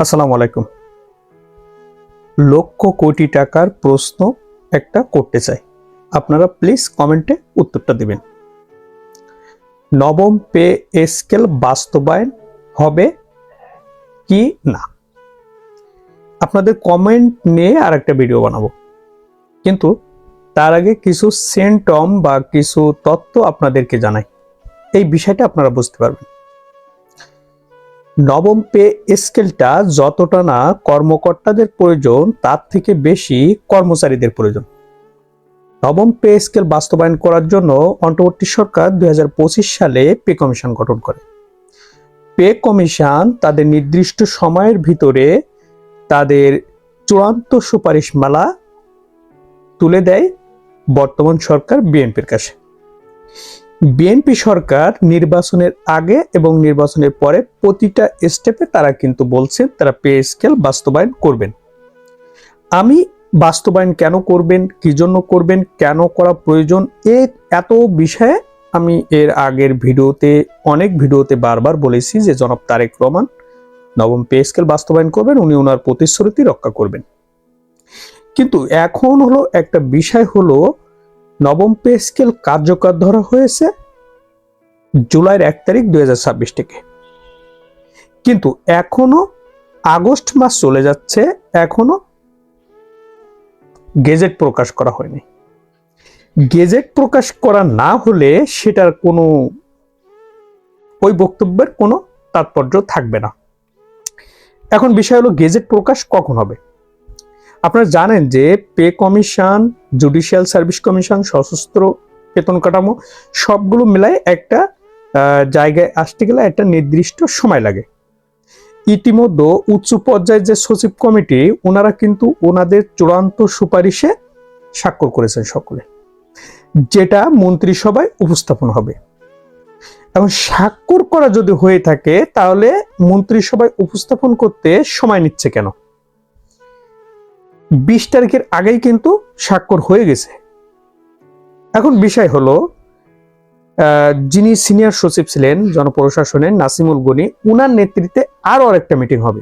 আসসালামু আলাইকুম। লক্ষ কোটি টাকার প্রশ্ন একটা করতে চাই, আপনারা প্লিজ কমেন্টে উত্তরটা দিবেন। নবম পে স্কেল বাস্তবায়ন হবে কি না, আপনাদের কমেন্ট নিয়ে আর একটা ভিডিও বানাবো, কিন্তু তার আগে কিছু সিম্পটম বা কিছু তথ্য আপনাদেরকে জানাই, এই বিষয়টা আপনারা বুঝতে পারবেন। নবম পে স্কেলটা যতটা না কর্মকর্তাদের প্রয়োজন, তার থেকে বেশি কর্মচারীদের প্রয়োজন। নবম পে স্কেল বাস্তবায়ন করার জন্য অন্তর্বর্তী সরকার 2025 সালে পে কমিশন গঠন করে। পে কমিশন তাদের নির্দিষ্ট সময়ের ভিতরে তাদের চূড়ান্ত সুপারিশমালা তুলে দেয় বর্তমান সরকার বিএনপির কাছে। বিএনপি সরকার নির্বাচনের আগে এবং নির্বাচনের পরে প্রতিটা স্টেপে তারা কিন্তু বলছেন তারা পে স্কেল বাস্তবায়ন করবেন। আমি বাস্তবায়ন কেন করবেন, কি জন্য করবেন, কেন করা প্রয়োজন, এত বিষয়ে আমি এর আগের অনেক ভিডিওতে বারবার বলেছি যে জনাব তারেক রহমান নবম পে স্কেল বাস্তবায়ন করবেন, উনি ওনার প্রতিশ্রুতি রক্ষা করবেন। কিন্তু এখন হলো একটা বিষয় হলো, নবম পে স্কেল কার্যকর ধরা হয়েছে জুলাইয়ের 1 তারিখ 2026 থেকে, কিন্তু এখনো আগস্ট মাস চলে যাচ্ছে, এখনো গেজেট প্রকাশ করা হয়নি। গেজেট প্রকাশ করা না হলে সেটার কোনো ওই বক্তব্যের কোনো তাৎপর্য থাকবে না। এখন বিষয় হলো গেজেট প্রকাশ কখন হবে। আপনারা জানেন যে pay commission, judicial service commission, সশস্ত্র বেতন কাঠামো সবগুলো মিলাই একটা জায়গায় আসতে গেলে একটা নির্দিষ্ট সময় লাগে। ইতিমধ্যে উচ্চ পর্যায়ের যে সচিব কমিটি, ওনারা কিন্তু ওনাদের চূড়ান্ত সুপারিশে স্বাক্ষর করেছেন সকলে, যেটা মন্ত্রিসভায় উপস্থাপন হবে। এখন স্বাক্ষর করা যদি হয়ে থাকে তাহলে মন্ত্রিসভায় উপস্থাপন করতে সময় নিচ্ছে কেন? 20 তারিখের আগেই কিন্তু স্বাক্ষর হয়ে গেছে। এখন বিষয় হলো, যিনি সিনিয়র সচিব ছিলেন জনপ্রশাসনের নাসিমুল গনি, উনার নেতৃত্বে আরো আরেকটা মিটিং হবে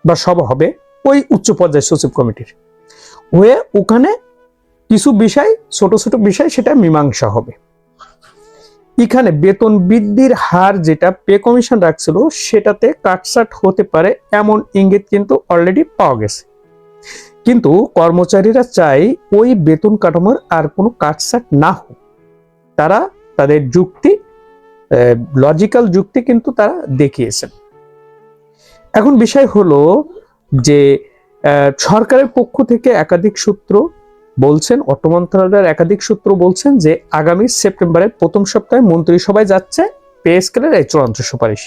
বা সভা হবে ওই উচ্চ পর্যায়ের সচিব কমিটির হয়ে, ওখানে কিছু বিষয়, ছোট ছোট বিষয়, সেটা মীমাংসা হবে। এখানে বেতন বৃদ্ধির হার যেটা পে কমিশন রাখছিল সেটাতে কাটছাট হতে পারে এমন ইঙ্গিত কিন্তু অলরেডি পাওয়া গেছে, কিন্তু কর্মচারীরা চাই ওই বেতন কাঠামোর আর কোনো কাটছাট না হোক। তারা তাদের যুক্তি, লজিক্যাল যুক্তি কিন্তু তারা দেখিয়েছেন। এখন বিষয় হলো যে সরকারের পক্ষ থেকে একাধিক সূত্র বলছেন, অর্থ মন্ত্রণালয়ের একাধিক সূত্র বলছেন যে আগামী সেপ্টেম্বরের প্রথম সপ্তাহে মন্ত্রিসভায় যাচ্ছে পে স্কেলের এই চূড়ান্ত সুপারিশ।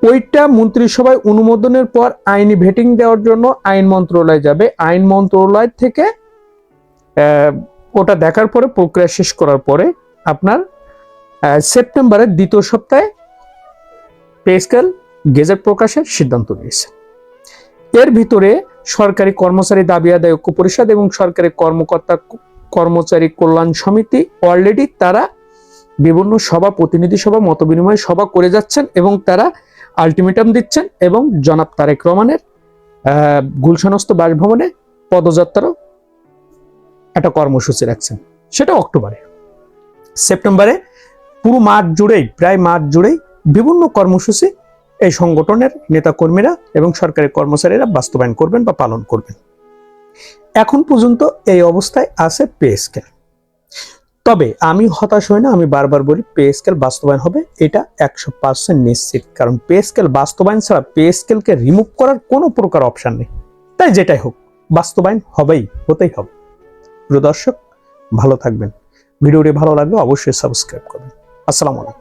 ওইটা মন্ত্রিসভায় অনুমোদনের পর আইনি ভেটিং দেওয়ার জন্য আইন মন্ত্রণালয় যাবে। আইন মন্ত্রণালয় থেকে ওটা দেখার পরে, প্রক্রিয়া শেষ করার পরে আপনার সেপ্টেম্বরের দ্বিতীয় সপ্তাহে পে স্কেল গেজেট প্রকাশের সিদ্ধান্ত নিয়েছে। এর ভিতরে সরকারি কর্মচারী দাবি আদায় ঐক্য পরিষদ এবং সরকারি কর্মচারী কল্যাণ সমিতি অলরেডি তারা বিভিন্ন সভা, প্রতিনিধি সভা, মত বিনিময় সভা করে যাচ্ছেন এবং তারা আলটিমেটাম দিচ্ছেন এবং জনাব তারেক রহমানের গুলশানস্থ বাসভবনে পদযাত্রারও একটা কর্মসূচি রাখছেন, সেটা অক্টোবরে। সেপ্টেম্বরে পুরো মাঠ জুড়েই, প্রায় মাঠ জুড়েই বিভিন্ন কর্মসূচি এই সংগঠনের নেতাকর্মীরা এবং সরকারি কর্মচারীরা বাস্তবায়ন করবেন বা পালন করবেন। এখন পর্যন্ত এই অবস্থায় আছে পে স্কেল। তবে আমি হতাশ হই না, আমি বারবার বলি পে স্কেল বাস্তবায়ন হবে, এটা 100% নিশ্চিত। কারণ পে স্কেল বাস্তবায়ন ছাড়া পে স্কেলকে রিমুভ করার কোনো প্রকার অপশন নেই। তাই যেটাই হোক বাস্তবায়ন হতেই হবে। প্রিয় দর্শক, ভালো থাকবেন। ভিডিওটি ভালো লাগলে অবশ্যই সাবস্ক্রাইব করবেন। আসসালামু আলাইকুম।